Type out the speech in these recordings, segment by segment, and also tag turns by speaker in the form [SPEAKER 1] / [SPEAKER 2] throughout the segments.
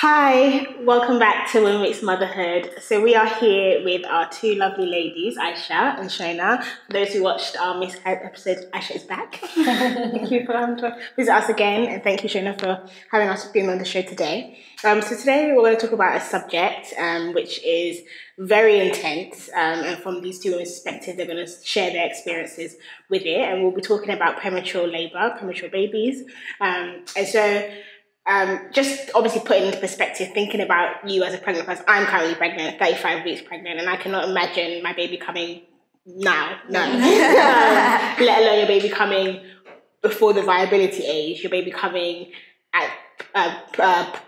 [SPEAKER 1] Hi, welcome back to Women Meets Motherhood. So we are here with our two lovely ladies, Aisha and Shauna. For those who watched our miscarriage episode, Aisha is back. Thank you for coming to visit us again, and thank you, Shauna, for having us being on the show today. So today we're going to talk about a subject which is very intense, and from these two women's perspectives, they're going to share their experiences with it, and we'll be talking about premature labour, premature babies, just obviously putting into perspective, thinking about you as a pregnant person. I'm currently pregnant, 35 weeks pregnant, and I cannot imagine my baby coming now. No. Let alone your baby coming before the viability age, your baby coming at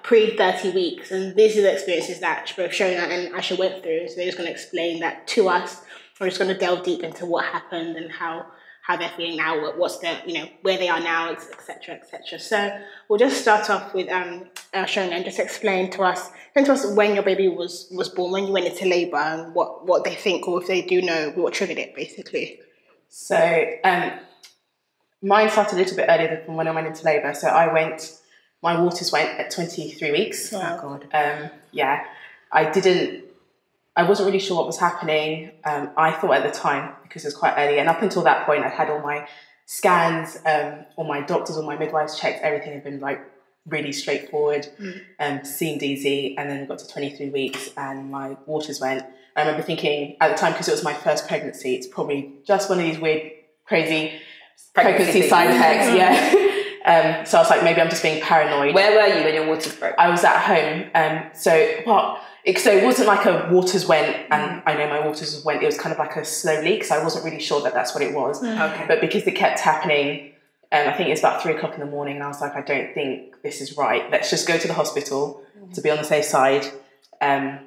[SPEAKER 1] pre-30 weeks. And these are the experiences that both Shauna and Aisha went through. So they're just going to explain that to us. We're just going to delve deep into what happened and how they're feeling now, what's the, where they are now, etc., etc. So we'll just start off with Shauna, and just explain to us when your baby was born, when you went into labour, and what they think, or if they do know what triggered it, basically.
[SPEAKER 2] So mine started a little bit earlier than when I went into labour. So my waters went at 23 weeks.
[SPEAKER 1] Oh God.
[SPEAKER 2] I wasn't really sure what was happening. I thought at the time, because it was quite early, and up until that point, I had all my scans, all my doctors, all my midwives checked, everything had been like really straightforward, seemed easy. And then we got to 23 weeks and my waters went. I remember thinking at the time, because it was my first pregnancy, it's probably just one of these weird, crazy pregnancy side effects. Yeah. So I was like, maybe I'm just being paranoid.
[SPEAKER 3] Where were you when your waters broke?
[SPEAKER 2] I was at home. So it wasn't like a waters went, and I know my waters went. It was kind of like a slow leak, so I wasn't really sure that that's what it was.
[SPEAKER 3] Okay.
[SPEAKER 2] But because it kept happening, I think it's about 3 o'clock in the morning, and I was like, I don't think this is right. Let's just go to the hospital to be on the safe side, and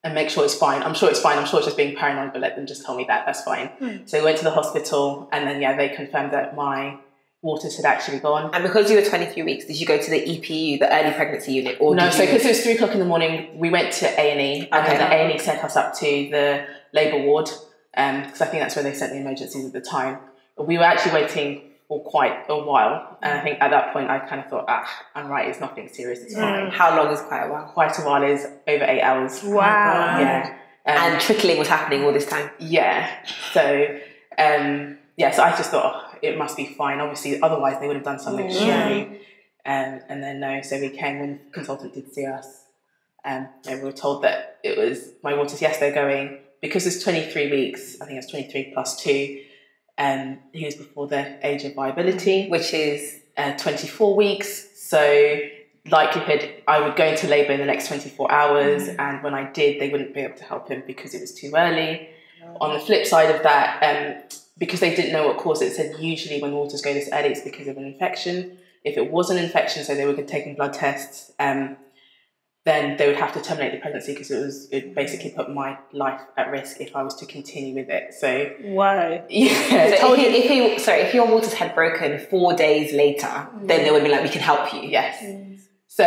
[SPEAKER 2] make sure it's fine. I'm sure it's fine. I'm sure it's just being paranoid, but let them just tell me that. That's fine. So we went to the hospital, and then they confirmed that my waters had actually gone.
[SPEAKER 3] And because you were 23 weeks, did you go to the EPU, the early pregnancy unit? Or
[SPEAKER 2] no, so because it was 3 o'clock in the morning, we went to A&E, and then the A&E sent us up to the labour ward, because I think that's where they sent the emergencies at the time. But we were actually waiting for quite a while, and I think at that point I kind of thought, I'm right, it's nothing serious, it's fine.
[SPEAKER 3] How long is quite a while?
[SPEAKER 2] Quite a while is over 8 hours.
[SPEAKER 1] Wow.
[SPEAKER 2] Yeah.
[SPEAKER 3] And trickling was happening all this time?
[SPEAKER 2] Yeah. So, so I just thought, it must be fine. Obviously, otherwise they would have done something surely. And then no, so we came when the consultant did see us. And we were told that it was my waters. Yes, they're going, because it's 23 weeks. I think it's 23 plus 2. He was before the age of viability, which is 24 weeks. So likelihood I would go into labour in the next 24 hours. And when I did, they wouldn't be able to help him because it was too early. On the flip side of that, because they didn't know what caused it, it said usually when waters go this early, it's because of an infection. If it was an infection, so they were taking blood tests, then they would have to terminate the pregnancy, because it basically put my life at risk if I was to continue with it. So
[SPEAKER 1] wow.
[SPEAKER 2] Yeah.
[SPEAKER 3] So if your waters had broken 4 days later, then they would be like, we can help you.
[SPEAKER 2] Yes. So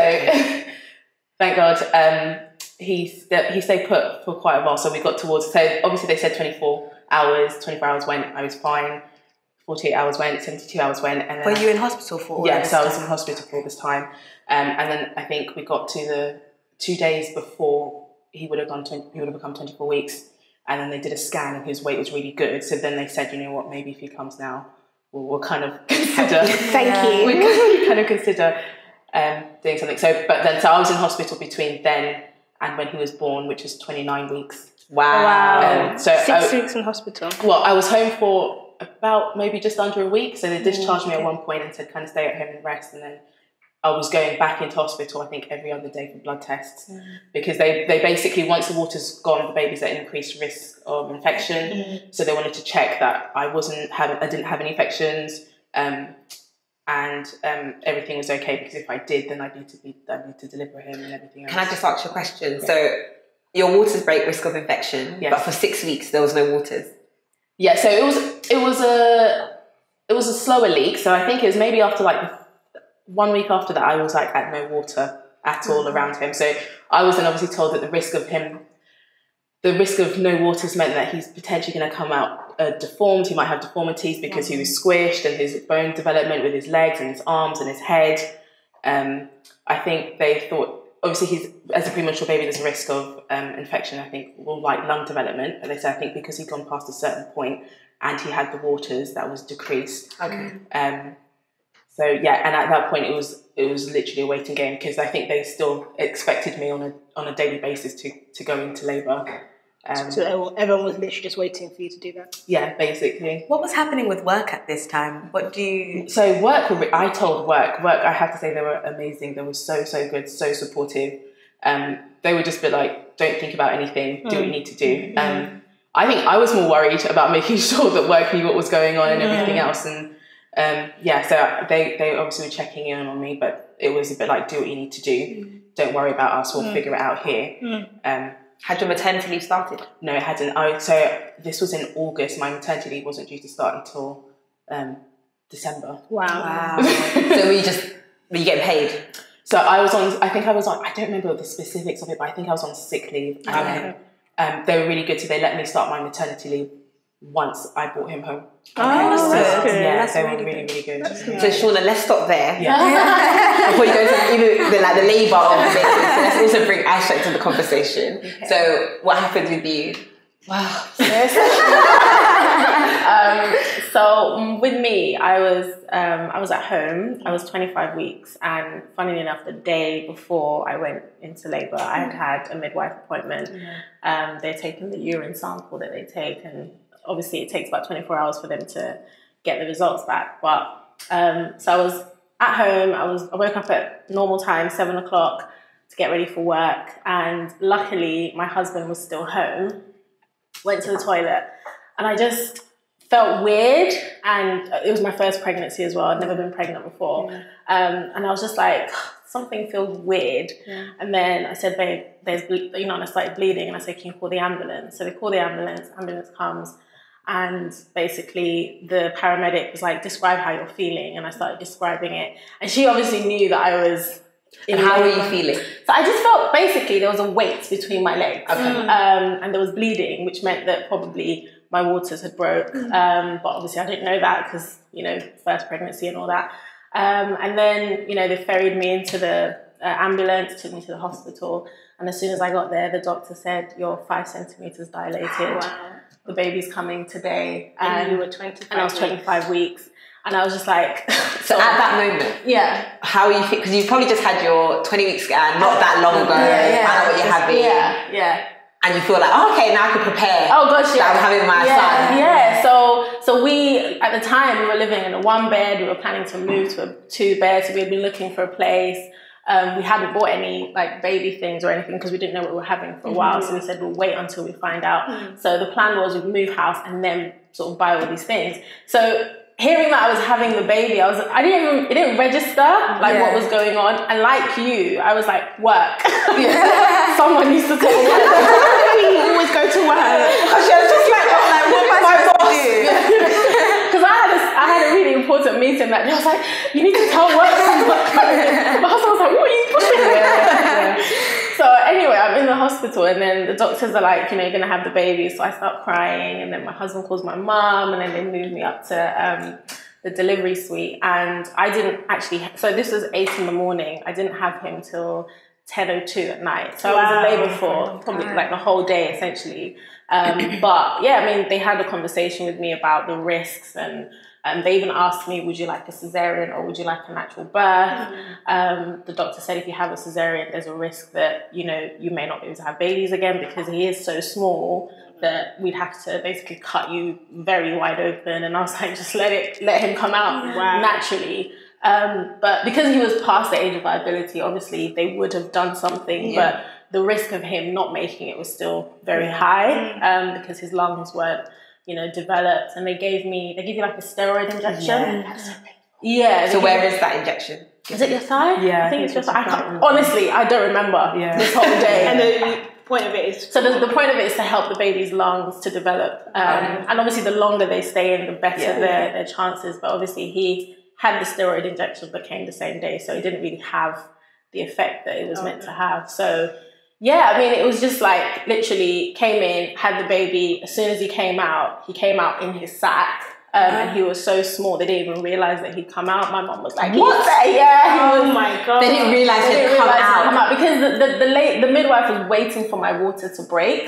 [SPEAKER 2] thank God. He stayed put for quite a while, so we got towards. So obviously they said 24 hours. 24 hours went. I was fine. 48 hours went. 72 hours went. And then
[SPEAKER 3] were you in hospital for all
[SPEAKER 2] yes, I was in hospital for all this time. And then I think we got to the 2 days before he would have become 24 weeks. And then they did a scan, and his weight was really good. So then they said, you know what, maybe if he comes now, we'll kind of consider.
[SPEAKER 1] Thank you.
[SPEAKER 2] We kind of consider doing something. So I was in hospital between then and when he was born, which is 29 weeks.
[SPEAKER 1] Wow.
[SPEAKER 2] So
[SPEAKER 1] 6 weeks in hospital.
[SPEAKER 2] Well, I was home for about maybe just under a week. So they discharged me at one point and said kind of stay at home and rest. And then I was going back into hospital, I think, every other day for blood tests. Because they basically, once the water's gone, the baby's at increased risk of infection. So they wanted to check that I didn't have any infections. And everything was okay, because if I did, then I'd need to deliver him and everything else.
[SPEAKER 3] Can I just ask you a question? Yeah. So your waters break, risk of infection, but for 6 weeks there was no waters.
[SPEAKER 2] Yeah, so it was a slower leak. So I think it was maybe after like 1 week after that, I was like at no water at all around him. So I was then obviously told that the risk of no waters meant that he's potentially going to come out deformed. He might have deformities because he was squished, and his bone development with his legs and his arms and his head. I think they thought obviously as a premature baby, there's a risk of infection, I think, or like lung development. And they said, I think because he'd gone past a certain point and he had the waters, that was decreased.
[SPEAKER 3] Okay.
[SPEAKER 2] So yeah, and at that point it was literally a waiting game, because I think they still expected me on a daily basis to go into labour.
[SPEAKER 1] So everyone was literally just waiting for you to do that?
[SPEAKER 2] Yeah, basically.
[SPEAKER 3] What was happening with work at this time?
[SPEAKER 2] So work, I told work, I have to say they were amazing. They were so good, so supportive. They would just be like, don't think about anything, do what you need to do. I think I was more worried about making sure that work knew what was going on and everything else. And so they obviously were checking in on me, but it was a bit like, do what you need to do. Don't worry about us, we'll figure it out here.
[SPEAKER 3] Had your maternity leave started?
[SPEAKER 2] No, it hadn't. So this was in August. My maternity leave wasn't due to start until December.
[SPEAKER 1] Wow.
[SPEAKER 3] So were you getting paid?
[SPEAKER 2] So I don't remember the specifics of it, but I think I was on sick leave. And they were really good, so they let me start my maternity leave once I brought him home.
[SPEAKER 1] That's good.
[SPEAKER 2] Yeah,
[SPEAKER 1] That's
[SPEAKER 2] they were really good.
[SPEAKER 3] So Shauna, let's stop there. Before you go to the labour of the baby. So let's also bring Aisha into the conversation. Okay. So what happened with you?
[SPEAKER 4] Wow. So with me, I was at home. I was 25 weeks, and funnily enough, the day before I went into labour, I had a midwife appointment. They're taking the urine sample that they take, and obviously it takes about 24 hours for them to get the results back. But so I was at home. I woke up at normal time, 7 o'clock, to get ready for work, and luckily my husband was still home. Went to the toilet, and I just felt weird, and it was my first pregnancy as well. I'd never been pregnant before. And I was just like, something feels weird. And then I said, babe, and I started bleeding, and I said, can you call the ambulance? So they call the ambulance comes, and basically the paramedic was like, describe how you're feeling, and I started describing it, and she obviously knew that I was in
[SPEAKER 3] how were you feeling?
[SPEAKER 4] So I just felt basically there was a weight between my legs, and there was bleeding, which meant that probably my waters had broke. But obviously I didn't know that because, first pregnancy and all that. And then, they ferried me into the ambulance, took me to the hospital. And as soon as I got there, the doctor said, you're 5 centimetres dilated. Wow. The baby's coming today.
[SPEAKER 1] And you were 25
[SPEAKER 4] And I was 25 weeks. And I was just like...
[SPEAKER 3] So at that moment, how are you feeling? Because you probably just had your 20-week scan not that long ago. I know what you're having.
[SPEAKER 4] Yeah.
[SPEAKER 3] And you feel like, oh, okay, now I can prepare.
[SPEAKER 4] Oh gosh,
[SPEAKER 3] that I'm having my son.
[SPEAKER 4] Yeah. So we, at the time, we were living in a 1-bed. We were planning to move to a 2-bed. So we had been looking for a place. We hadn't bought any baby things or anything because we didn't know what we were having for a while. So we said we'll wait until we find out. So the plan was we'd move house and then sort of buy all these things. So hearing that I was having the baby, it didn't register what was going on. And like you, I was like, work. Someone needs to tell work.
[SPEAKER 1] You always go to work.
[SPEAKER 3] She was just like, what am I supposed to do?
[SPEAKER 4] Because I had a really important meeting that day. I was like, you need to tell work. My husband was like, what are you doing? So anyway, I'm in the hospital, and then the doctors are like, you're going to have the baby. So I start crying, and then my husband calls my mum, and then they move me up to the delivery suite. And I didn't actually, so this was 8 in the morning. I didn't have him till 10:02 at night. So I was in labour for probably the whole day, essentially. But yeah, they had a conversation with me about the risks, and they even asked me, would you like a cesarean or would you like a natural birth? The doctor said if you have a cesarean, there's a risk that, you may not be able to have babies again because he is so small that we'd have to basically cut you very wide open. And I was like, just let him come out naturally. But because he was past the age of viability, obviously they would have done something, but the risk of him not making it was still very high because his lungs weren't developed, and they give you like a steroid injection.
[SPEAKER 3] So where is that injection?
[SPEAKER 4] Is it your thigh?
[SPEAKER 2] Yeah,
[SPEAKER 4] I think it's your thigh. Honestly, I don't remember this whole day.
[SPEAKER 1] And the point of it is...
[SPEAKER 4] So the point of it is to help the baby's lungs to develop. And obviously the longer they stay in, the better their chances. But obviously he had the steroid injection but came the same day, so it didn't really have the effect that it was meant to have. So yeah, it was just like literally came in, had the baby. As soon as he came out in his sack. And he was so small, they didn't even realise that he'd come out. My mum was like, "What?" Yeah,
[SPEAKER 1] oh my God.
[SPEAKER 3] They didn't realise he'd come out
[SPEAKER 4] because the midwife was waiting for my water to break,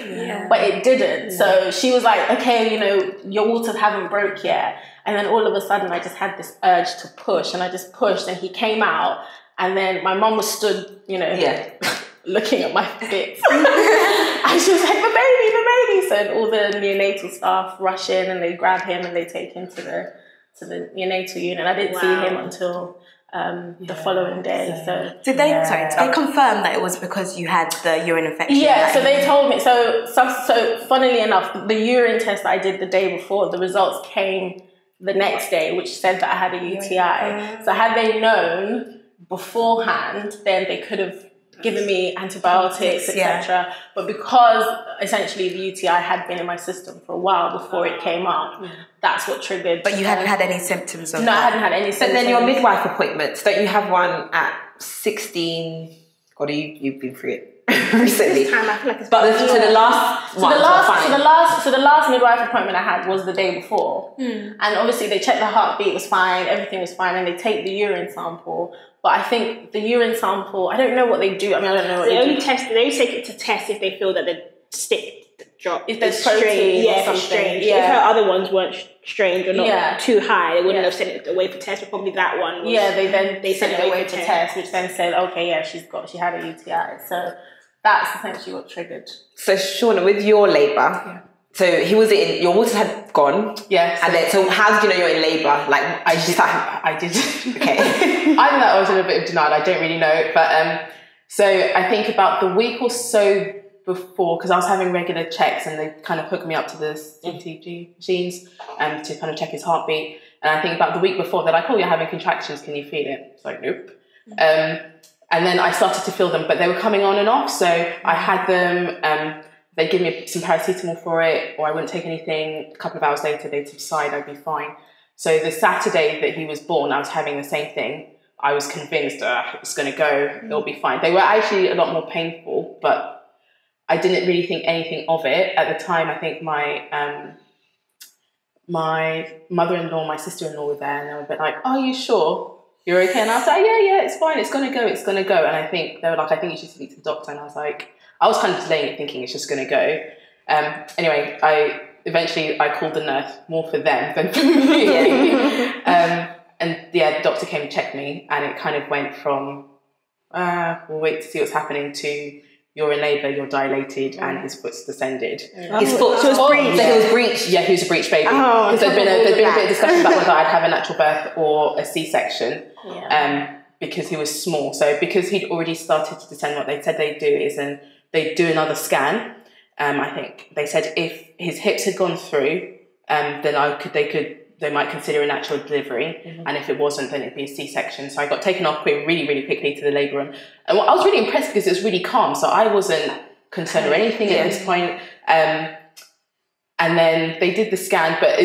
[SPEAKER 4] but it didn't. So she was like, "Okay, you know, your waters haven't broke yet." And then all of a sudden, I just had this urge to push, and I just pushed, and he came out. And then my mum was stood, you know, looking at my bits. And she was like, the baby. So all the neonatal staff rush in and they grab him and they take him to the neonatal unit. I didn't see him until the following day. So
[SPEAKER 3] did they? Sorry, did they confirm that it was because you had the urine infection?
[SPEAKER 4] Yeah. So they told me. So funnily enough, the urine test that I did the day before, the results came the next day, which said that I had a UTI. So had they known beforehand, then they could have given me antibiotics, etc. But because essentially the UTI had been in my system for a while before it came up, that's what triggered.
[SPEAKER 3] But you hadn't had any symptoms of that?
[SPEAKER 4] No, I hadn't had any symptoms.
[SPEAKER 3] And then your midwife appointments, don't you have one at 16? God, you've been through it recently.
[SPEAKER 1] This time I feel like it's
[SPEAKER 3] the
[SPEAKER 4] last midwife appointment I had was the day before. And obviously they checked the heartbeat was fine, everything was fine, and they take the urine sample. But I think the urine sample, I don't know what they do. I mean, I don't know what they do.
[SPEAKER 1] They only take it to test if they feel that the stick drop
[SPEAKER 4] if there's protein or something.
[SPEAKER 1] Strange. If her other ones weren't strange or not too high, they wouldn't have sent it away for test. But probably that one was,
[SPEAKER 4] they sent it away for test, which then said, okay, she had a UTI. So that's essentially what triggered.
[SPEAKER 3] So Shauna, with your labour, so he was in, your waters had gone.
[SPEAKER 2] Yes.
[SPEAKER 3] And then, so how did you know you're in labour? Like,
[SPEAKER 2] I did.
[SPEAKER 3] Okay.
[SPEAKER 2] I think that I was in a bit of denial. I don't really know. But so I think about the week or so before, because I was having regular checks and they kind of hooked me up to the CTG machines to kind of check his heartbeat. And I think about the week before, they're like, oh, you're having contractions. Can you feel it? It's like, nope. And then I started to feel them, but they were coming on and off. So I had them... they'd give me some paracetamol for it, or I wouldn't take anything. A couple of hours later, they'd subside, I'd be fine. So the Saturday that he was born, I was having the same thing. I was convinced it's going to go, it'll be fine. They were actually a lot more painful, but I didn't really think anything of it. At the time, I think my mother-in-law, my sister-in-law were there, and they were a bit like, are you sure? You're okay? And I was like, yeah, it's fine, it's going to go. And I think they were like, I think you should speak to the doctor. And I was like, I was kind of delaying it, thinking it's just going to go. Anyway, I called the nurse, more for them than for me. And the doctor came and checked me, and it kind of went from, we'll wait to see what's happening, to you're in labour, you're dilated, and his foot's descended.
[SPEAKER 3] His foot was breached?
[SPEAKER 2] So he was breached. Yeah, he was a breached baby. Because there'd been a bit of discussion about whether I'd have a natural birth or a C-section. Because he was small. So because he'd already started to descend, what they said they'd do is they'd do another scan. I think they said if his hips had gone through, then they might consider a natural delivery, and if it wasn't, then it'd be a C-section. So I got taken off really, really quickly to the labour room, and I was really impressed because it was really calm. So I wasn't concerned or anything at this point. And then they did the scan, but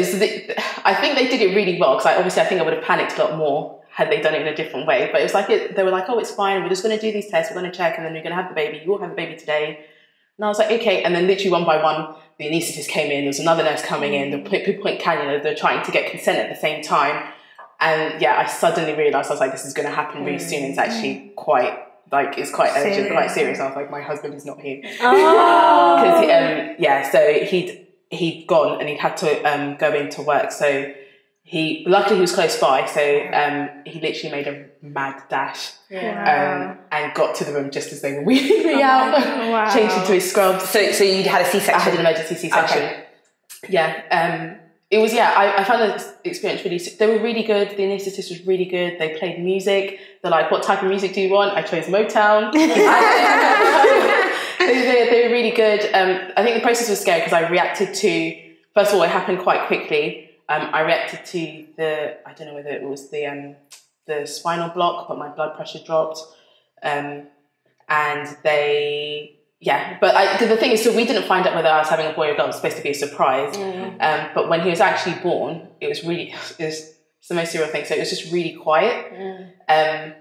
[SPEAKER 2] I think they did it really well, because I think I would have panicked a lot more had they done it in a different way. But it was like they were like, oh, it's fine, we're just going to do these tests, we're going to check, and then you're going to have the baby. You will have the baby today. And I was like, okay. And then literally one by one, the anaesthetist came in, there was another nurse coming in, the point cannula, they're trying to get consent at the same time. And I suddenly realised, I was like, this is going to happen really soon. It's actually quite urgent, quite serious. I was like, my husband is not here. Because so he'd gone and he'd had to go into work. So luckily he was close by, so he literally made a mad dash and got to the room just as they were wheeling me out, changed into his scrubs. So you'd had a C-section? I had an emergency C-section. Okay. Yeah. It was, I found the experience really, they were really good. The anaesthetist was really good. They played music. They're like, what type of music do you want? I chose Motown. They were really good. I think the process was scary because I reacted to, first of all, it happened quite quickly. I reacted to I don't know whether it was the spinal block, but my blood pressure dropped. But the thing is, so we didn't find out whether I was having a boy or girl. It was supposed to be a surprise. But when he was actually born, it was the most surreal thing. So it was just really quiet. And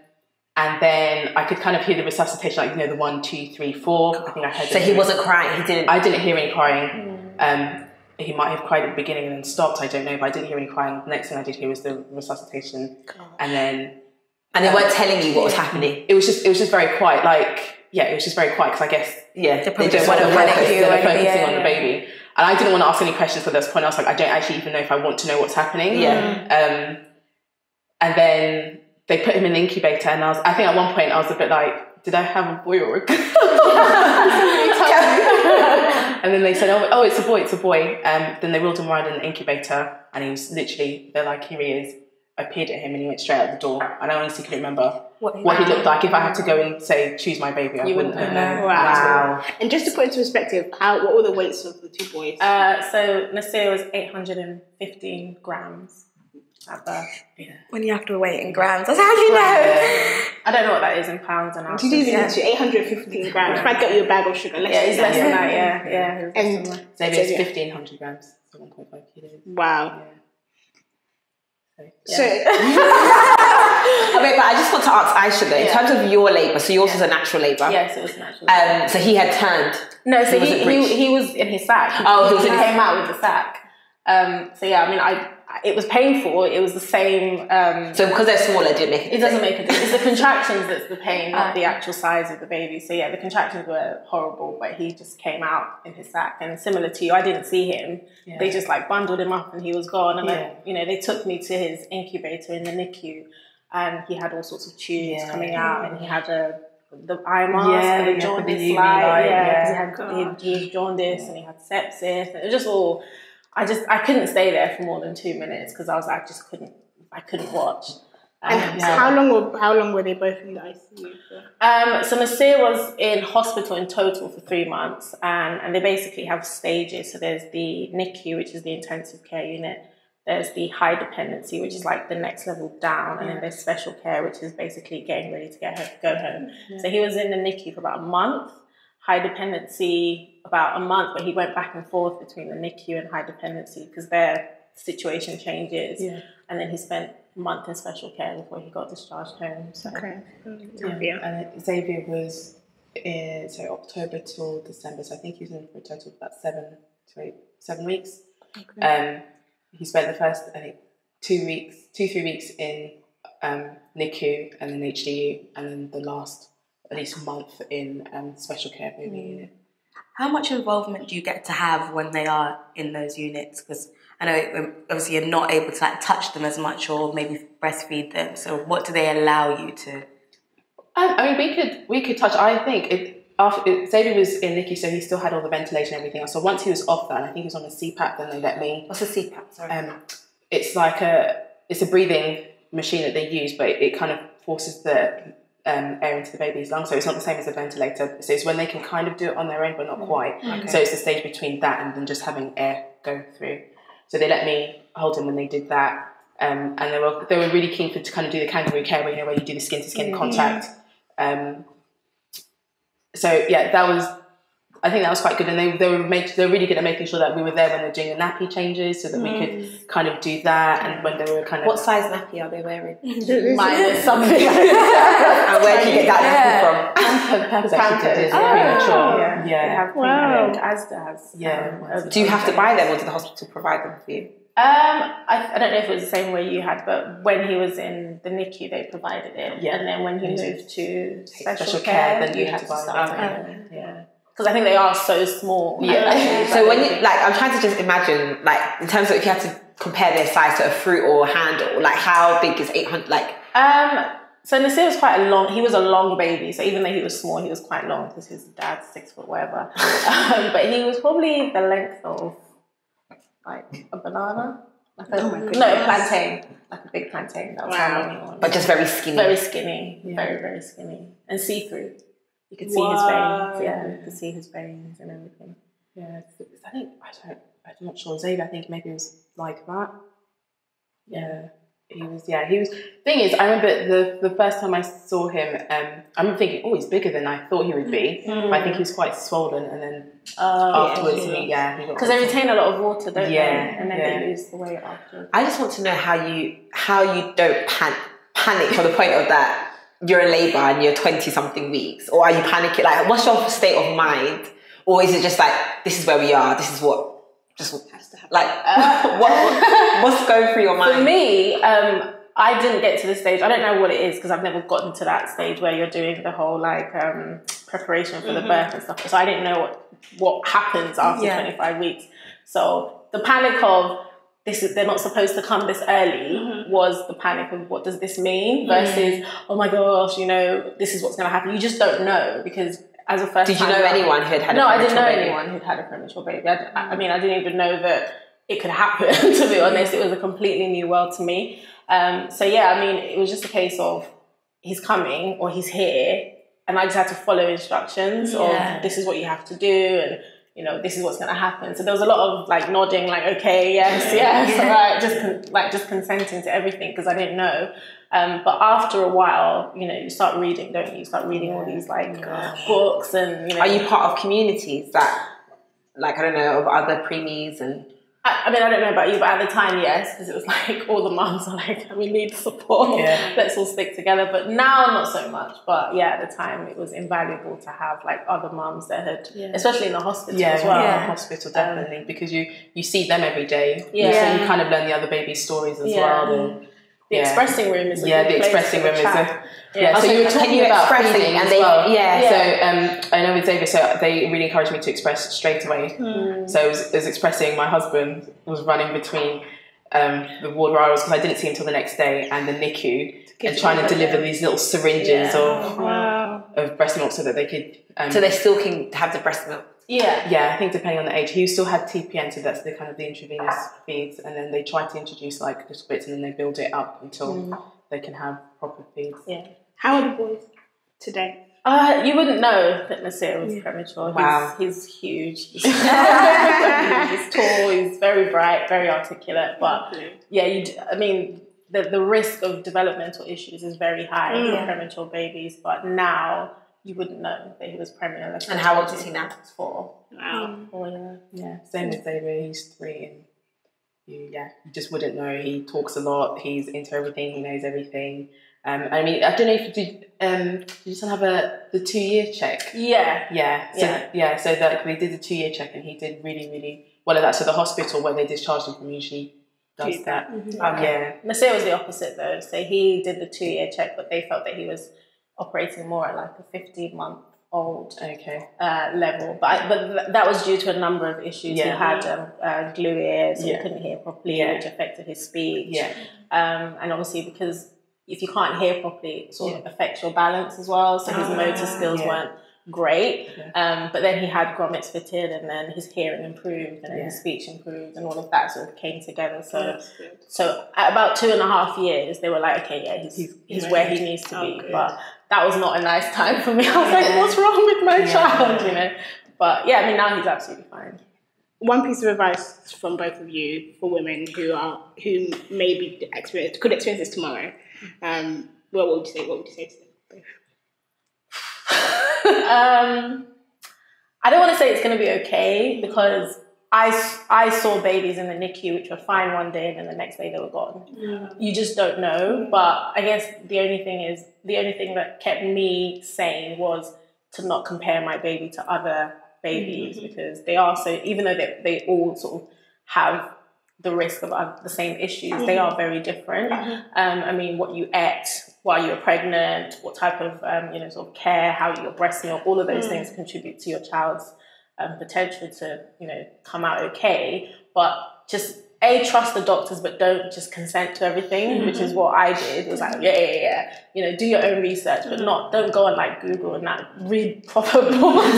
[SPEAKER 2] then I could kind of hear the resuscitation, like, the 1, 2, 3, 4. I think I heard.
[SPEAKER 3] So he wasn't crying. I didn't hear any crying.
[SPEAKER 2] he might have cried at the beginning and then stopped. I don't know, but I didn't hear any crying. The next thing I did hear was the resuscitation, and
[SPEAKER 3] they weren't telling you what was happening.
[SPEAKER 2] It was just very quiet. It was just very quiet because I guess
[SPEAKER 3] they
[SPEAKER 2] don't want to focusing on the baby. And I didn't want to ask any questions at this point. I was like, I don't actually even know if I want to know what's happening. And then they put him in the incubator, and I think at one point I was a bit like, did I have a boy or a girl? And then they said, oh, it's a boy. Then they wheeled him around in the incubator, and he was literally, they're like, here he is. I peered at him and he went straight out the door. And I honestly couldn't remember what he looked like. If I had to go and say, choose my baby, I wouldn't have known.
[SPEAKER 1] Wow. And just to put into perspective, what were the weights of the 2 boys?
[SPEAKER 4] So Nasir was 815 grams at birth.
[SPEAKER 3] Yeah. When you have to weigh it in grams, that's how you know.
[SPEAKER 4] I don't know what that is in pounds and ounces.
[SPEAKER 1] 815 grams. If I get you a bag of sugar,
[SPEAKER 4] it's less than that, yeah.
[SPEAKER 2] And Xavier's 1,500 grams, so 1.5 kilos.
[SPEAKER 1] Wow.
[SPEAKER 2] So,
[SPEAKER 3] but I just want to ask Aisha though, in terms of your labour, so yours was a natural labour.
[SPEAKER 4] Yes, it was natural.
[SPEAKER 3] So he had turned.
[SPEAKER 4] No, so he was in his sack. He came out with the sack. It was painful. It was the same.
[SPEAKER 3] So because they're smaller, it didn't make
[SPEAKER 4] it doesn't make a difference. It's the contractions that's the pain, not the actual size of the baby. So yeah, the contractions were horrible, but he just came out in his sack. And similar to you, I didn't see him. Yeah. They just like bundled him up and he was gone. And they took me to his incubator in the NICU, and he had all sorts of tubes coming out, and he had the eye mask and the jaundice he was jaundice and he had sepsis. And it was just all. I couldn't stay there for more than 2 minutes because I couldn't watch.
[SPEAKER 1] And how long were they both in the ICU for?
[SPEAKER 4] So Nasir was in hospital in total for 3 months, and they basically have stages. So there's the NICU, which is the intensive care unit. There's the high dependency, which is like the next level down, and then there's special care, which is basically getting ready to go home. So he was in the NICU for about a month. High dependency about a month, but he went back and forth between the NICU and high dependency because their situation changes. Yeah. And then he spent a month in special care before he got discharged home. So.
[SPEAKER 1] Okay.
[SPEAKER 2] And Xavier was in October till December, so I think he was in for a total of about 7 weeks. Okay. He spent the first 3 weeks in NICU and then HDU, and then the last at least a month in special care baby unit.
[SPEAKER 3] How much involvement do you get to have when they are in those units? Because I know obviously you're not able to touch them as much or maybe breastfeed them. So what do they allow you to?
[SPEAKER 2] We could touch. I think Xavier was in NICU, so he still had all the ventilation and everything else. So once he was off that, and I think he was on a CPAP, then they let me.
[SPEAKER 3] What's a CPAP? Sorry.
[SPEAKER 2] It's like it's a breathing machine that they use, but it kind of forces the air into the baby's lungs, so it's not the same as a ventilator. So it's when they can kind of do it on their own, but not quite. Okay. So it's the stage between that and then just having air go through. So they let me hold him when they did that, and they were really keen to kind of do the kangaroo care, where you do the skin to skin contact. So yeah, I think that was quite good, and they were really good at making sure that we were there when they're doing the nappy changes, so that we could kind of do that. And when they were kind of
[SPEAKER 3] what size nappy are they wearing?
[SPEAKER 4] Minus something.
[SPEAKER 3] And where do you get that nappy from?
[SPEAKER 2] Pampers actually did premature.
[SPEAKER 4] Yeah. Wow. Asda has.
[SPEAKER 2] Yeah.
[SPEAKER 3] Do you have to buy them, or do the hospital provide them for you?
[SPEAKER 4] I don't know if it was the same way you had, but when he was in the NICU, they provided it. Yeah. And then when he moved to special care, then you had to start it. Yeah. Because I think they are so small.
[SPEAKER 3] Yeah. So when you I'm trying to just imagine, in terms of if you had to compare their size to a fruit or a handle, how big is 800?
[SPEAKER 4] So Nasir was he was a long baby. So even though he was small, he was quite long because his dad's 6 foot whatever. But he was probably the length of a banana. A plantain, like a big plantain. That was how long he was.
[SPEAKER 3] But just very skinny.
[SPEAKER 4] Very skinny, very very skinny, and see through. You could see his veins. Yeah, you could see his veins and everything.
[SPEAKER 2] Yeah, I'm not sure. Xavier, I think maybe it was like that. Yeah. He was. Thing is, I remember the first time I saw him, I remember thinking, oh, he's bigger than I thought he would be. But I think he was quite swollen, and then afterwards, he got
[SPEAKER 4] because they retain a lot of water, don't they? And then they lose the weight after.
[SPEAKER 3] I just want to know how you don't panic to the point of that you're in labour and you're 20-something weeks, or are you panicking? What's your state of mind, or is it just this is where we are, this is what
[SPEAKER 5] just
[SPEAKER 1] Has to happen.
[SPEAKER 5] like what's going through your mind?
[SPEAKER 4] For me, I didn't get to the stage. I don't know what it is because I've never gotten to that stage where you're doing the whole like preparation for the birth and stuff. So I didn't know what happens after 25 weeks. So the panic of they're not supposed to come this early was the panic of what does this mean versus oh my gosh, you know, this is what's going to happen. You just don't know because as a first
[SPEAKER 5] did you know anyone who had a
[SPEAKER 4] no, I didn't know
[SPEAKER 5] baby?
[SPEAKER 4] anyone who'd had a premature baby. I mean, I didn't even know that it could happen. To be honest, it was a completely new world to me. So yeah, I mean, it was just a case of he's coming or he's here, and I just had to follow instructions of this is what you have to do, and you know, this is what's going to happen. So there was a lot of like nodding, like, okay, yes, all right, just consenting to everything because I didn't know. But after a while, you know, you start reading, don't you? You start reading all these like books and, you know.
[SPEAKER 5] Are you part of communities that, like, I don't know, of other preemies and...
[SPEAKER 4] I mean, I don't know about you, but at the time, yes, because it was like all the mums are like, we need support, let's all stick together. But now, not so much. But yeah, at the time, it was invaluable to have like other mums that had, especially in the hospital as well.
[SPEAKER 2] Yeah, in the hospital, definitely, because you see them every day. Yeah. So you kind of learn the other babies' stories as well. And,
[SPEAKER 4] the expressing room is a
[SPEAKER 2] the
[SPEAKER 4] good
[SPEAKER 2] expressing room is
[SPEAKER 4] chat.
[SPEAKER 2] so you were talking about feeding
[SPEAKER 5] and
[SPEAKER 2] as well. So I know with Xavier, so they really encouraged me to express straight away. So it was expressing. My husband was running between the ward where I was, because I didn't see him until the next day, and the NICU, and trying to deliver these little syringes of breast milk so that they could.
[SPEAKER 5] So they still can have the breast milk.
[SPEAKER 4] Yeah,
[SPEAKER 2] I think depending on the age, he still had TPN, so that's the kind of the intravenous feeds, and then they try to introduce like little bits, and then they build it up until they can have proper feeds.
[SPEAKER 1] Yeah. How are the boys today?
[SPEAKER 4] You wouldn't know that Nasir was premature.
[SPEAKER 5] Wow.
[SPEAKER 4] He's huge. He's tall. He's very bright, very articulate. But I mean, the risk of developmental issues is very high for premature babies. But now, you wouldn't know that he was pregnant.
[SPEAKER 5] And how old is he now?
[SPEAKER 4] He's 4.
[SPEAKER 1] Wow.
[SPEAKER 4] 4,
[SPEAKER 2] yeah. Same with Xavier, he's 3, and you just wouldn't know. He talks a lot. He's into everything. He knows everything. I mean, I don't know if you did you still have the 2-year check?
[SPEAKER 4] Yeah.
[SPEAKER 2] So that we did the 2-year check, and he did really, really well at that. So the hospital where they discharged him from usually does that.
[SPEAKER 4] Nasir was the opposite though. So he did the 2-year check, but they felt that he was operating more at like a 15-month-old level, but that was due to a number of issues. He had glue ears, so he couldn't hear properly, which affected his speech. And obviously, because if you can't hear properly, it sort of affects your balance as well. So his motor skills weren't great. But then he had grommets fitted, and then his hearing improved, and then his speech improved, and all of that sort of came together. So at about 2.5 years, they were like, okay, he's where he needs to be. Good. But that was not a nice time for me. I was like, what's wrong with my child? You know. But yeah, I mean, now he's absolutely fine.
[SPEAKER 1] One piece of advice from both of you for women who maybe could experience this tomorrow. What would you say? What would you say to them?
[SPEAKER 4] I don't want to say it's going to be okay, because I saw babies in the NICU which were fine one day and then the next day they were gone. You just don't know. But I guess the only thing that kept me sane was to not compare my baby to other babies, because they are so, even though they all sort of have the risk of the same issues, they are very different. I mean, what you ate while you were pregnant, what type of sort of care, how your breast milk, all of those things contribute to your child's potential to come out okay. But just trust the doctors, but don't just consent to everything, which is what I did. It was like, do your own research, but don't go on like Google and that. Read proper books,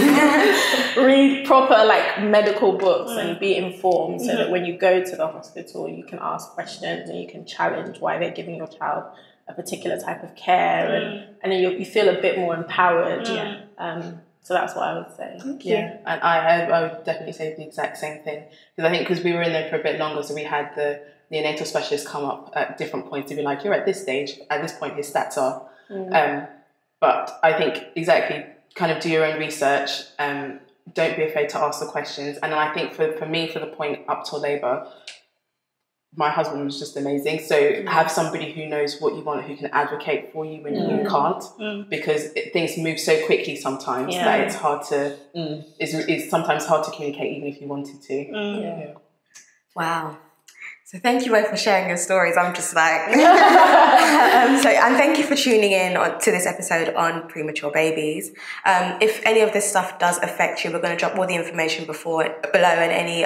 [SPEAKER 4] read proper like medical books, and be informed, so that when you go to the hospital, you can ask questions and you can challenge why they're giving your child a particular type of care, and then you feel a bit more empowered. So that's what I would say.
[SPEAKER 2] And I would definitely say the exact same thing, because we were in there for a bit longer, so we had the neonatal specialist come up at different points to be like, you're at this stage, at this point his stats are. But I think exactly, kind of do your own research, don't be afraid to ask the questions. And then I think for me, for the point up till labour, my husband was just amazing. So have somebody who knows what you want, who can advocate for you when you can't, because things move so quickly sometimes that it's hard to, it's sometimes hard to communicate even if you wanted to.
[SPEAKER 3] Wow. So thank you both for sharing your stories. I'm just like... and thank you for tuning in to this episode on premature babies. If any of this stuff does affect you, we're going to drop all the information below and any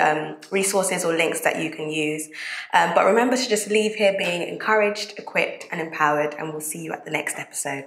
[SPEAKER 3] resources or links that you can use. But remember to just leave here being encouraged, equipped and empowered, and we'll see you at the next episode.